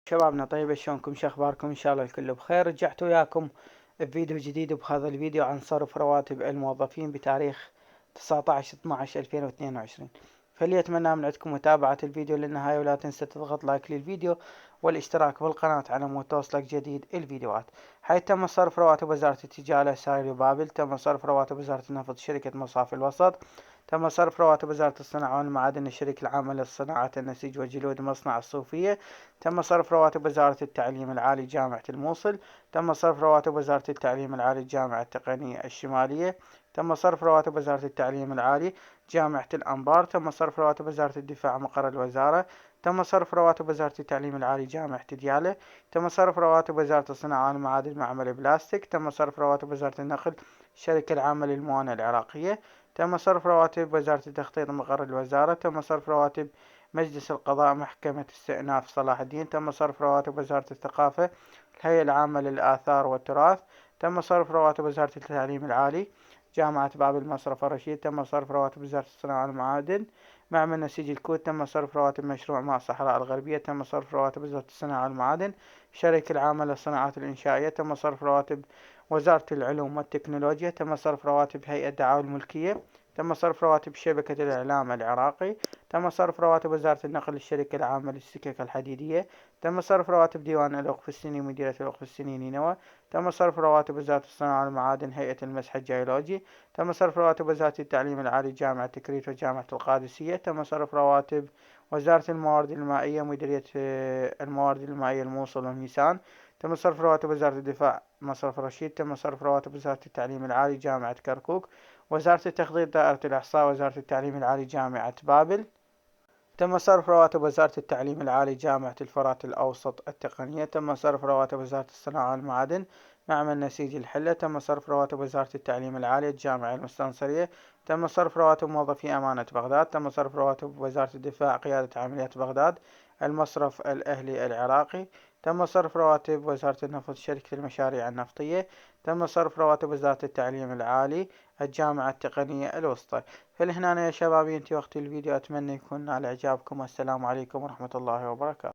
شبابنا طيب، شلونكم؟ شو اخباركم؟ ان شاء الله الكل بخير. رجعت وياكم بفيديو جديد، وبهذا الفيديو عن صرف رواتب الموظفين بتاريخ 19/12/2022. فاللي اتمنى من عندكم متابعة الفيديو للنهاية، ولا تنسى تضغط لايك للفيديو والاشتراك بالقناة على مود توصلك جديد الفيديوهات. حيث تم صرف رواتب وزارة التجارة ساري وبابل، تم صرف رواتب وزارة النفط شركة مصافي الوسط، تم صرف رواتب وزارة الصناعة والمعادن الشركة العامة لصناعة النسيج والجلود مصنع الصوفية، تم صرف رواتب وزارة التعليم العالي جامعة الموصل، تم صرف رواتب وزارة التعليم العالي جامعة التقنية الشمالية، تم صرف رواتب وزارة التعليم العالي جامعة الأنبار، تم صرف رواتب وزارة الدفاع مقر الوزارة، تم صرف رواتب وزارة التعليم العالي جامعة ديالى، تم صرف رواتب وزارة الصناعة والمعادن معمل بلاستيك، تم صرف رواتب وزارة النقل الشركة العامة للموانئ العراقية، تم صرف رواتب وزارة التخطيط مقر الوزارة، تم صرف رواتب مجلس القضاء محكمة استئناف صلاح الدين، تم صرف رواتب وزارة الثقافة الهيئة العامة للآثار والتراث، تم صرف رواتب وزارة التعليم العالي جامعة بابل مصرف الرشيد، تم صرف رواتب وزارة الصناعة والمعادن معمل نسيج الكوت، تم صرف رواتب مشروع ماء الصحراء الغربية، تم صرف رواتب وزارة الصناعة والمعادن الشركة العامة للصناعات الإنشائية، تم صرف رواتب وزارة العلوم والتكنولوجيا، تم صرف رواتب هيئة دعاوى الملكية، تم صرف رواتب شبكة الإعلام العراقي، تم صرف رواتب وزارة النقل الشركة العامة للسكك الحديدية، تم صرف رواتب ديوان الوقف السني مديرية الوقف السني نينوى، تم صرف رواتب وزارة الصناعة والمعادن هيئة المسح الجيولوجي، تم صرف رواتب وزارة التعليم العالي جامعة تكريت وجامعة القادسية، تم صرف رواتب وزارة الموارد المائية مديرية الموارد المائية الموصل والميسان، تم صرف رواتب وزارة الدفاع مصرف رشيد، تم صرف رواتب وزارة التعليم العالي جامعة كركوك، وزارة التخطيط دائرة الإحصاء، وزارة التعليم العالي جامعة بابل، تم صرف رواتب وزارة التعليم العالي جامعة الفرات الأوسط التقنية، تم صرف رواتب وزارة الصناعة والمعادن معمل نسيج الحلة، تم صرف رواتب وزارة التعليم العالي الجامعة المستنصرية، تم صرف رواتب موظفي أمانة بغداد، تم صرف رواتب وزارة الدفاع قيادة عمليات بغداد المصرف الأهلي العراقي، تم صرف رواتب وزارة النفط شركة المشاريع النفطية، تم صرف رواتب وزارة التعليم العالي الجامعة التقنية الوسطى. فلهنا يا شبابي انتهى وقت الفيديو، اتمنى يكون على اعجابكم، والسلام عليكم ورحمة الله وبركاته.